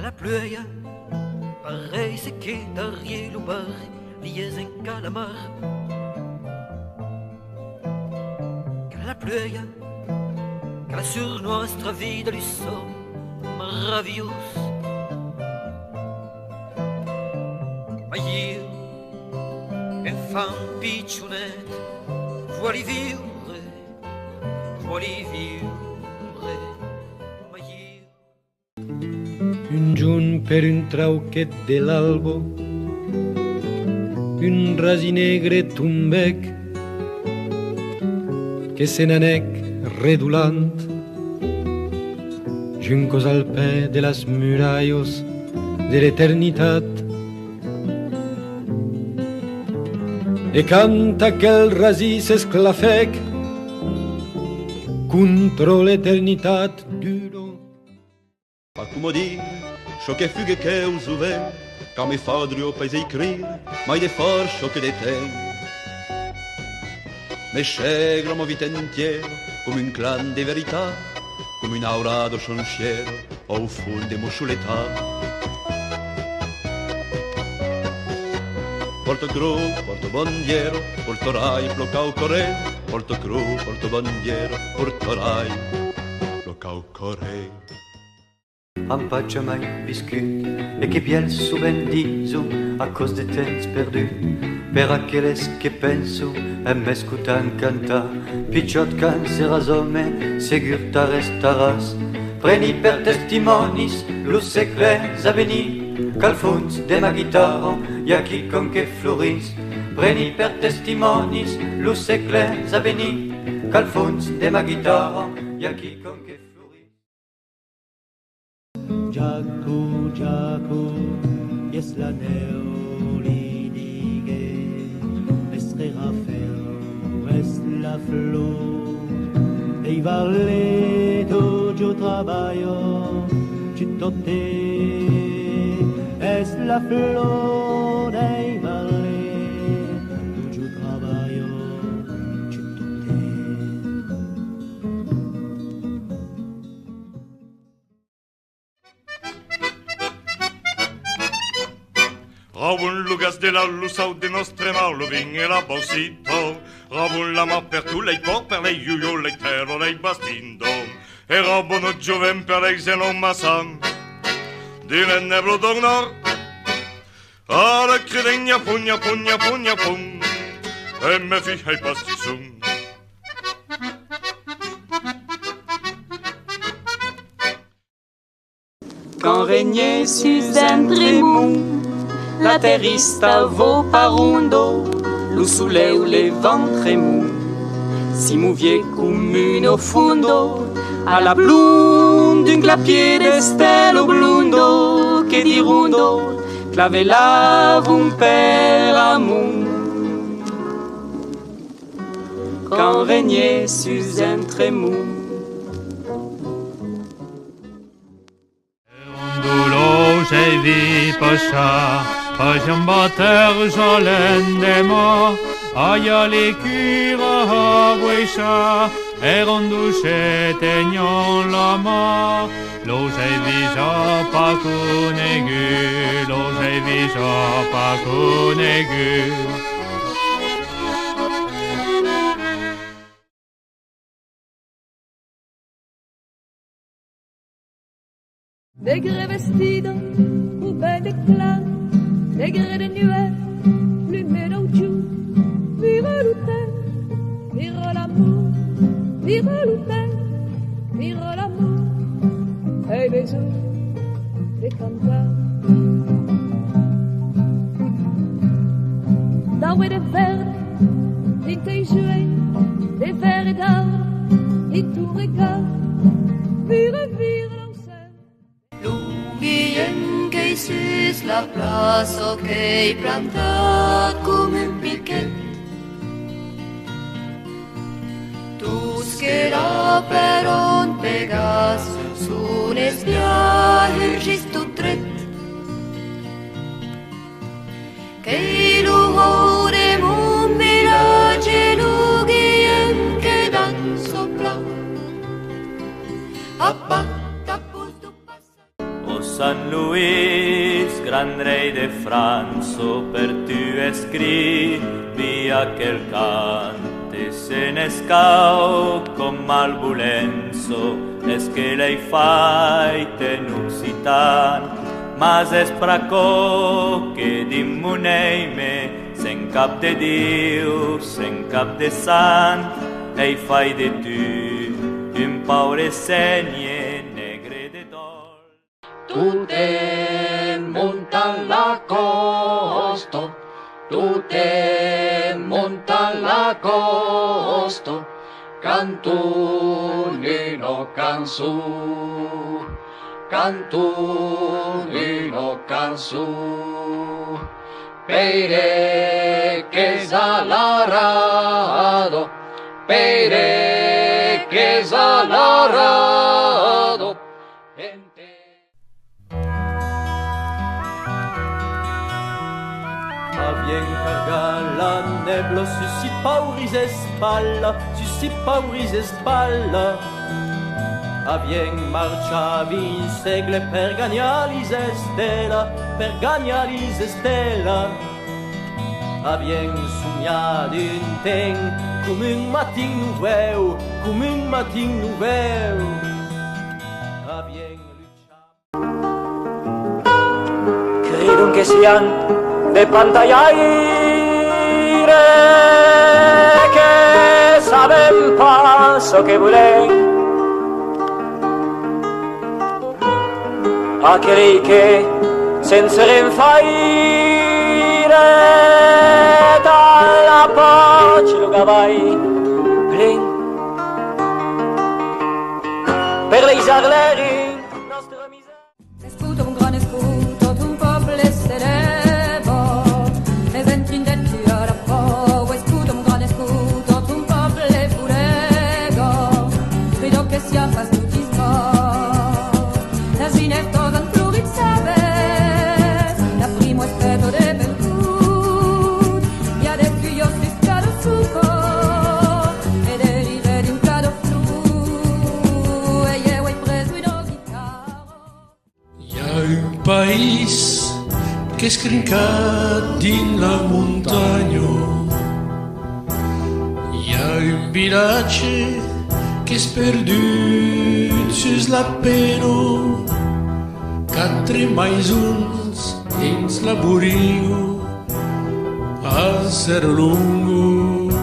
la pluie, pareil c'est che d'Ariel ou barri, lies en calamar. Que la pluie, que la sur nostra vida li som maravillosos. Ma io, enfant piccionet, vuoi vivere, ma io. Un giorno per un trauchet dell'albo, un rasi negre tumbec, che se n'anec redulant, juncos al pè de las murallos de l'eternitat. E canta quel rasi s'esclafec contro l'eternitat duro. Pas come dire, ciò che fughe che usuve, che mi fadrio paese écrire, mai de far ciò che de te. Me scegro mo vita entiero, come un clan di verità, come un aurado sonciero, o fondo de moscioletta. Porto cru, porto bandiero, porto rai, blocau corre, porto cru, porto bandiero, porto rai, blocau corre. Am pas mai viscut e che piel su ben diso a cos de temps perdu per aqueles che penso e m'escutan canta picciot can seras home segur ta restaràs preni per testimonis los secrets a venir qu'al fons de ma guitarra hi ha quicom que floris preni per testimonis los secrets a venir qu'al fons de ma guitarra hi ha quicom que Jaco, Jaco, yes la neolidige, estre Rafael, es la flor, ei varleto yo traballo, chitote, es la flor, ei varleto yo traballo, chitote. Rabun lugas de la luz au de nostre maulo vinge la bausito Rabun la ma per tu lei por per lei iuio lei terro lei bastindo E rabuno giuven per lei zenon masan Dile neblo dognor Ara credegna pugna pugna pugna pugn E me fi hei pastisum Quand régnait Suzanne Trémont la terrista vo parundo, lo soleil le ventre mou, si mouvie comune au fundo, a la blum d'un clapier de stelo blundo, che di rundo, clavelava un per amour. Quand régnait Suzanne Trémont. J'ai vu passer, pas un batteur jolendement, aïe les cuivres à Bouécha, et rondouché teignant la main, l'eau j'ai vu pas connégu, l'eau j'ai vu pas connégu. Negre vestido, coupé d'éclat, negre de nuée, plumé d'auju, vire l'amour, vire l'amour, et les eaux, les cantars. D'arbre de verre, l'ité joué, des verres d'art, et tout regard, vire Guillem que sus la plaça que he plantat com un piquet. Tus que la per on pegas sun es viajes tu tret. Que lo de mon mirage lo guillem que dan sopla. Apa San Luis Louis, grand rei de France, per tu escrivi aquel cante senescau con malbulenzo, es que lei faite en occitan, mas es praco que dimmuneime, sen cap de Diu, sen cap de sant, ei fai de tu un paure segne negre de dol. Tu te montan la costa, tu te montan la costa, cantunino canzu, cantunino canzu, peire que salarado, peire que salarado. Viens cargar la nebla, sussi pauris espalla, sussi pauris espalla. Vien marciavi in segle per gagnarlis estela, per gagnarlis estela. Vien somiat un ten, come un matin nouveau, come un matin nouveau. Vien Credo che sian de pantallaire che saben paso que volen aquelli che senza rinfaire dalla pace lo gavai plen per le isarleri nostra miseria. Escuto un gran escuto d'un peuple célèbre. País que es crincat din la muntanya, hi ha un vilatge que és perdut sus la pena, quatre maisuns dins la Burigo, a Cerro Lungo,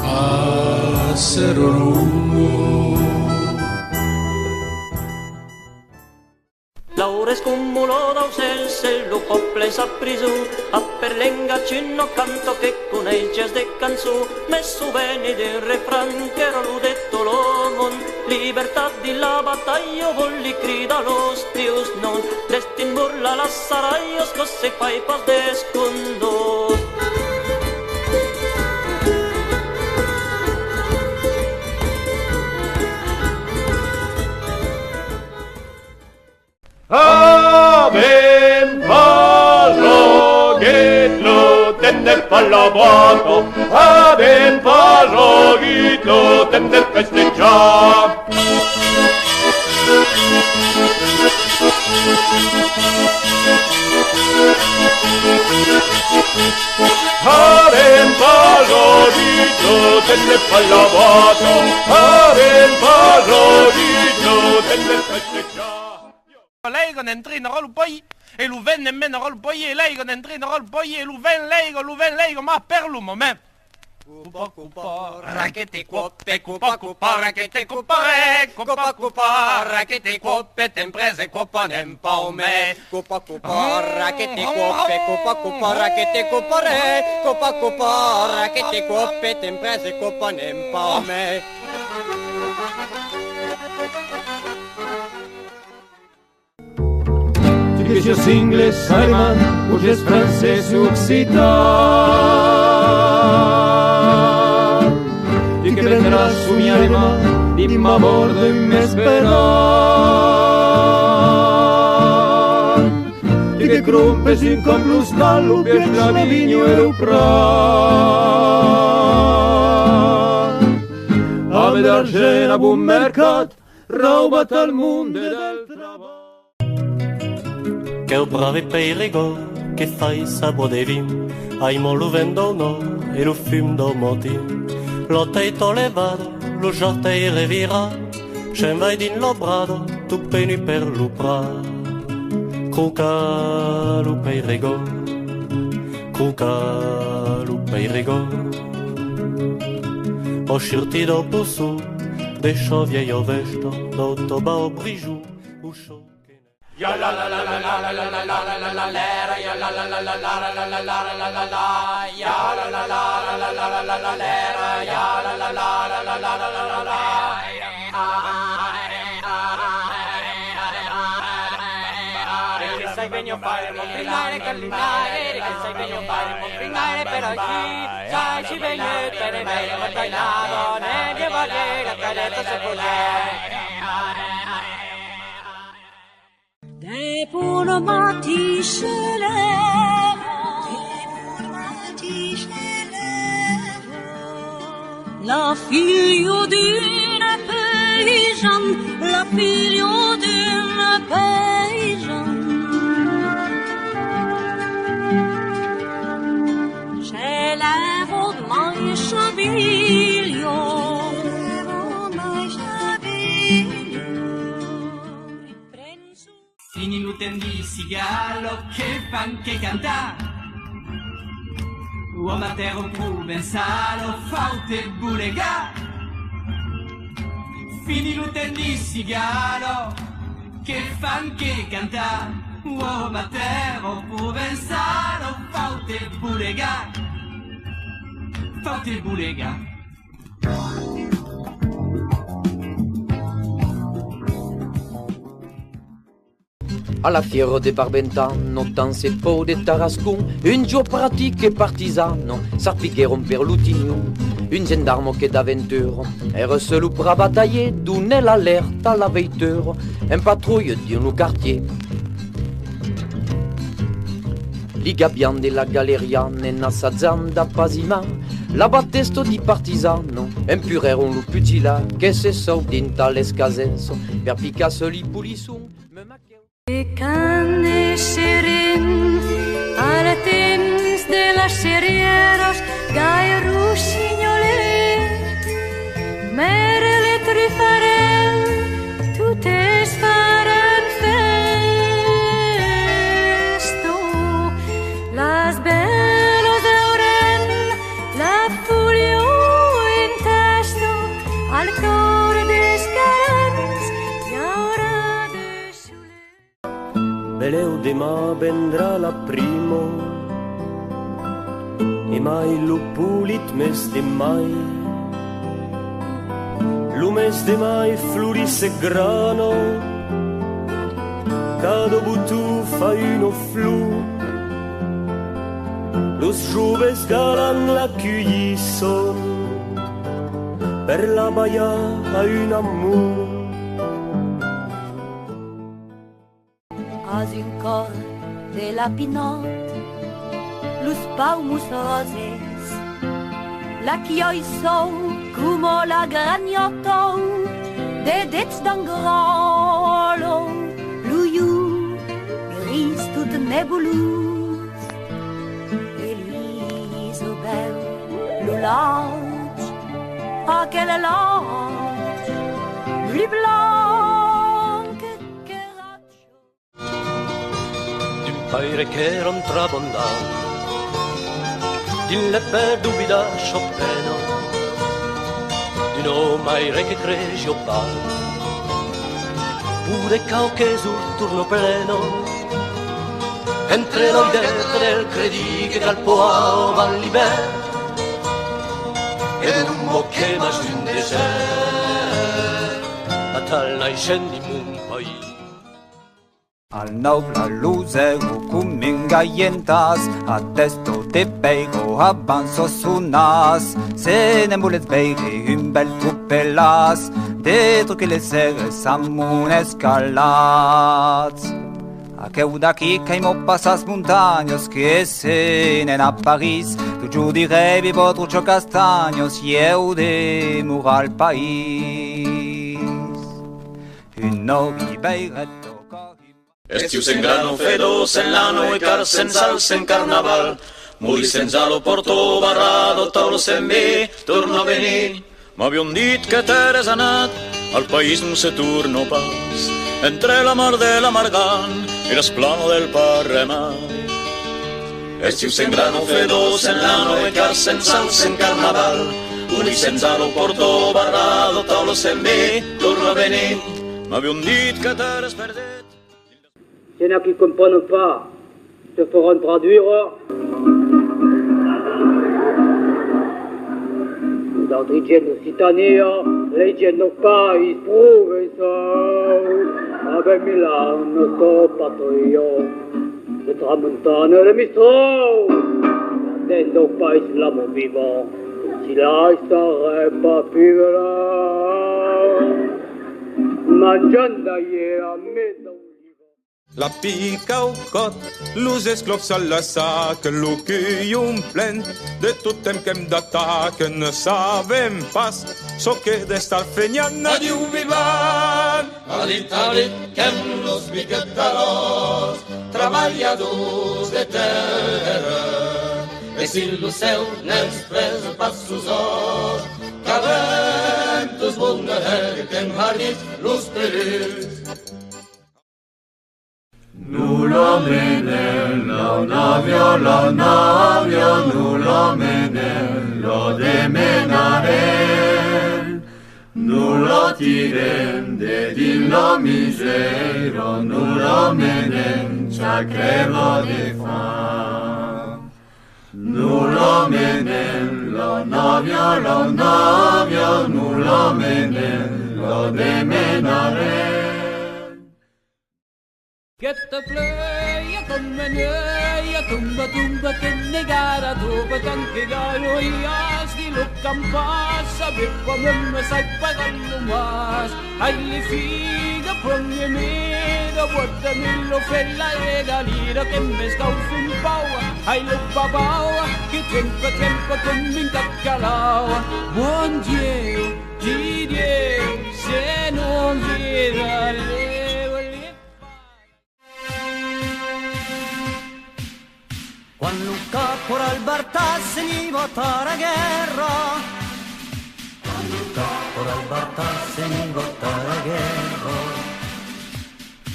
a Cerro Lungo. Laure scumulo da se lo poble s'ha preso, a per l'engacino canto che con il jazz de canzù, messo bene del refran che era lo detto l'omon, libertà di la battaglia volli crida lo stius non, destin burla la saraios cose fai pas descondos. Avem parogitlo, tender parlavato, avem parogitlo, tender festeggiam. Avem parogitlo, tender parlavato, avem parogitlo, tender festeggiam. Leigo n'entrino il poi e lo ven nemmeno il poi e leigo n'entrino il poi e lo ven leigo ma per lo momento cupa racchette cuoppe cupa racchette cupa racchette cuoppe t'imprese cupa nem paume cupa racchette cuoppe cupa racchette cupa racchette cuoppe t'imprese cupa nem paume. Que si es inglés, alemán, o si es francés, occitan. Y que vendrás su mi alma, y me abordo y me esperan. Y que crumpe sin compluscar, lo pies la viño e lo pran. A vederci a buon mercat, roba tal mondo del traballo. che o bravi peirigo che fai sabo de vin, ai mo lo vendo no e lo fum do motin, lo teito levado, lo giortei revira, scen vai din lo brado, tu peni per lo pra, cuca lo peirigo, cuca lo peirigo, o shirti do pusu, de šo viejo vešto, do toba o brižu, u šo. Ya la la la la la la la la la la la la ya la la la la la la la la la la la la ya la la la la la la la la la ya la la la la la la la la che sai ben io fare montrinare camminare che sai ben io fare montrinare per oggi sai ci viene per me ma tagliato ne devo dire la cadetta se vuole Des pour le matin chez la fille d'une paysanne, la fille d'une paysanne. J'ai l'œuvre de ma chabilio. Fini l'utendi sigalo che fan che canta Uomo a terra provenzalo faute bulega Fini l'utendi sigalo che fan che canta Uomo a terra provenzalo faute bulega Faute bulega Alla fiera de Barbentano, dans ses pots de Tarascon, un gio pratique e partisano, s'arpigheron per l'utigno, un gendarme che d'avventura, era solo per battaglier, donner l'alerte alla veitura, un patrouille di un quartier. Li gabbiani della galeriana, n'assaggiando da pasima, la battesto di partisano, impureron lo pugila, che se so dinta l'escasenso, per Picasso li pulisson, Canne serin al temps de las serieros gai rossignolet merle trufarel tout es faran festo las bellos auren la folio in testo al cor descarans y ahora Beleu demà vendrà la primo e mai lu pulit mes de mai lu mes de mai florisse grano cado butu fa uno flu los joves galan la cueillisson per la baia a un amour Azi un cor de la pinot, los palmos roses, la chioi sou como la granioto, de dets d'angrolo, l'uiu, gris tout nebulus, e l'iso bel, l'ulage, aquel elage, bli blanc, Paire che eran trabondà Din leppe dubida Chopino Di no maire che cresce o pa Pure cao che sul turno pleno Entre noi del credi che dal poao van liber Ed un bocche mas d'un desert A tal nai scendi mun país Al noble lucero cumingayentas, a testo de peigo avanzo su nas, se ne mulet veire un bel trupelas, detro que les seres amun escalats. A queu d'aquí caimo passas montaños que senen a París, tu giù direvi votre castagnos, eu de mur al país. Un nori beiretto Estius en grano, fedos en lano e car sense en carnaval. Muri sense lo porto barrado, taulos en vi, torno a venir. M'avion dit que t'eres anat, al país no se torno pas. Entre la mar de l'amargant i l'esplano del Parremar. Estius en grano, fedos en lano e car sense en carnaval. Muri sense lo porto barrado, taulos en vi, torno a venir. M'avion dit que t'eres perdet. Il y en a qui ne comprennent pas, te feront traduire. Dans l'Igieno-Occitania, l'Igieno-País Provençal, avec Milano, Sopatoio, le Tramontane e le Mistral, dentro il paese l'amo vivo, si là sarebbe pivera, mangiando ieri a mezzo. La pica au cot, los esclops a la sac, lo que plen de tot temps que hem d'atac, ne sabem pas so que d'estar fenyant a diu vivant. A l'Itali que hem los biquetaros, treballadors de terra, e si lo seu n'els pres passos os, cabem tus bungaher que hem harit los perills. Nulla menella, navio, nulla menella de menare. Nulla tirem de din la misera, nulla menen c'ha creva de fam. Nulla menella, navio, nulla menella de menare. Che te pleia come neia, tumba che negara dove tanche gaio ias di luccan passa, per come me sai pagallo mas. Ai le figa pronge mira, guardamelo fella e galira che me scaufi in paua. Ai lo papaua, che tempo come in caccalaua. Buon Dio, ti Dio, se non vira le. Quando il caporal Bartas ni vota la guerra, quando il caporal Bartas ni vota la guerra,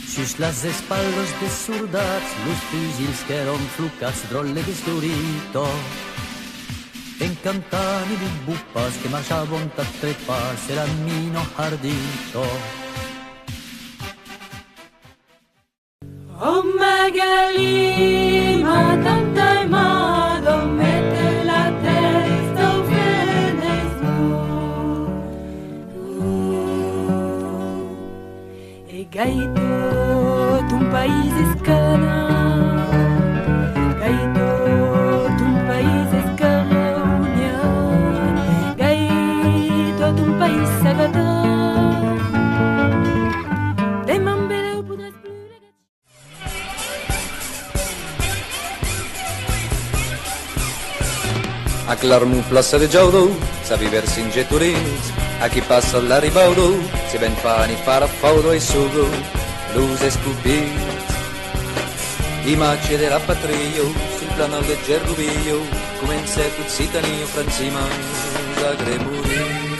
sus las espaldas de soldats, los fusils que eran flucats drolle destorito, en cantani di buppas che marciavano a tre passi, era mino ardito. Oh Magali, ma tanta e mado, mette la testa o venezuela. E gaito, tu un paese scana, gaito, tu un paese scalogna, gaito, tu un paese sagata. A Clermont, plaça de Jaudou, sa viversi in getturins, a chi passa la ribaudo, si ben pani para faudo e sugo, luz escupits. Imatge de la patria, sul plano del Gergovio, comença tot citanio francima da Gremuri.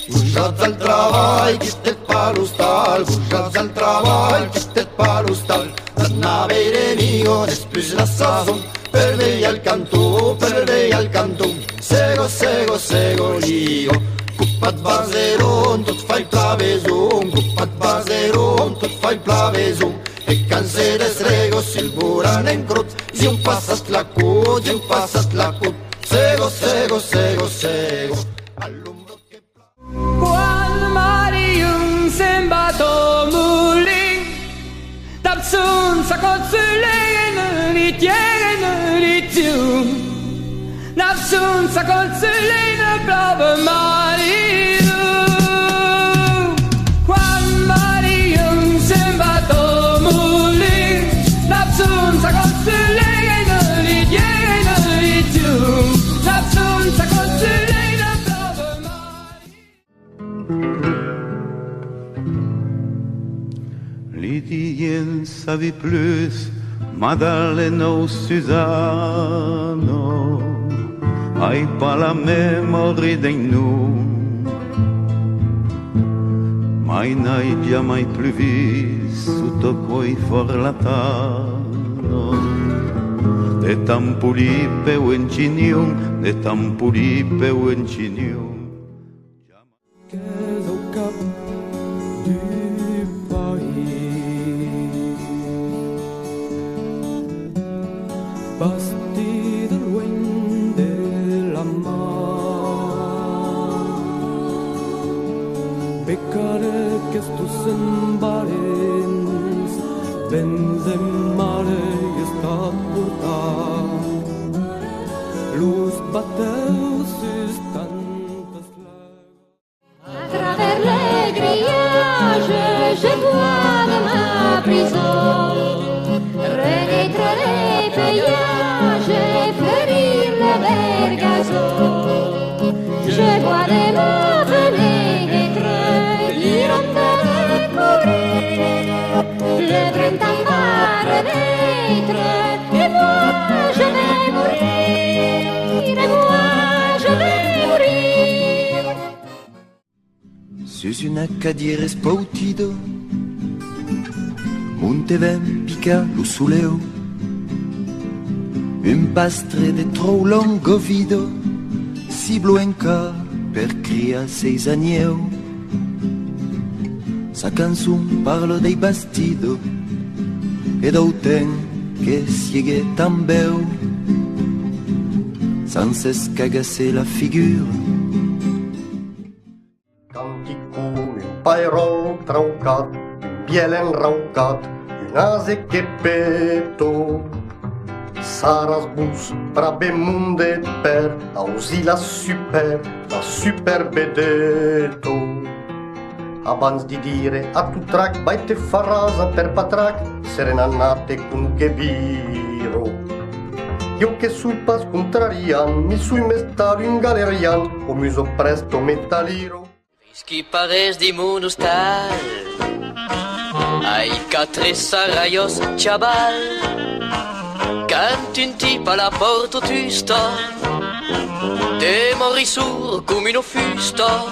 Pujats al treball, quistet per l'hostal, pujats al treball, quistet per l'hostal. D'anar verenigo, després la sazón, per veia el cantó, Sego, sego, sego, ligo. Cupat bazeron, tot fa il plavezum, cupat bazeron, tot fa il plavezum. E canse desrego, silburan en crut, si un passat la cut, Sego, sego, sego, sego. Quan Marium se'n va tot muling, d'absun sa consulen li tiene li tiu. D'absun sa consulen plove Marium. L'Italien savait plus, Madalena ou Susano, hai pas la memoria di nous. Mai n'hai jamais plus vis sotto quei forlatano, de tampulipe o encinium, de tampulipe o encinium. Quel au cap du pays, basti de loin de la mar, beccare che estos embarens, vens en mare y está portar, los bateus están. À travers les grillages, je vois de ma prison renaître les feuillages et fleurir le vergazon. Je vois des mots fenêtres, l'hirondelle courir, le printemps va renaître, et moi je vais mourir, et moi je vais mourir. Sus una cadire spautido, Monteven pica lo suleo, un pastre de tro longo vido, si bluenca per cria seis agneo. Sa canzun parla dei bastido, e d'auten che sieghe tan beu, sans escagasse la figura. Un pairol traucat, un biel enraucat, un ase che peto. Saras bus prabe mundet per ausi la super bedeto. Abans di dire a tu trac, baite farasa per patrac, serenannate cum che viro. Io che sul pas contrarian, mi sui mestalo in galerian, o muso presto metaliro. Qui pareix di monostal, ai quatre saraios chabal, quand un type à la porte tu sta, te mori sourd come uno fusta,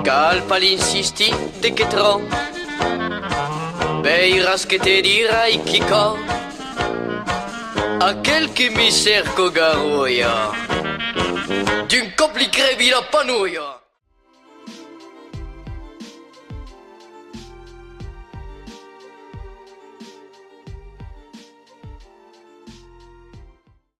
calpa l'insisti de che tron, beiras che te dirai chi co, a quel mi cerco garoia, d'un cop li crevi la panoia.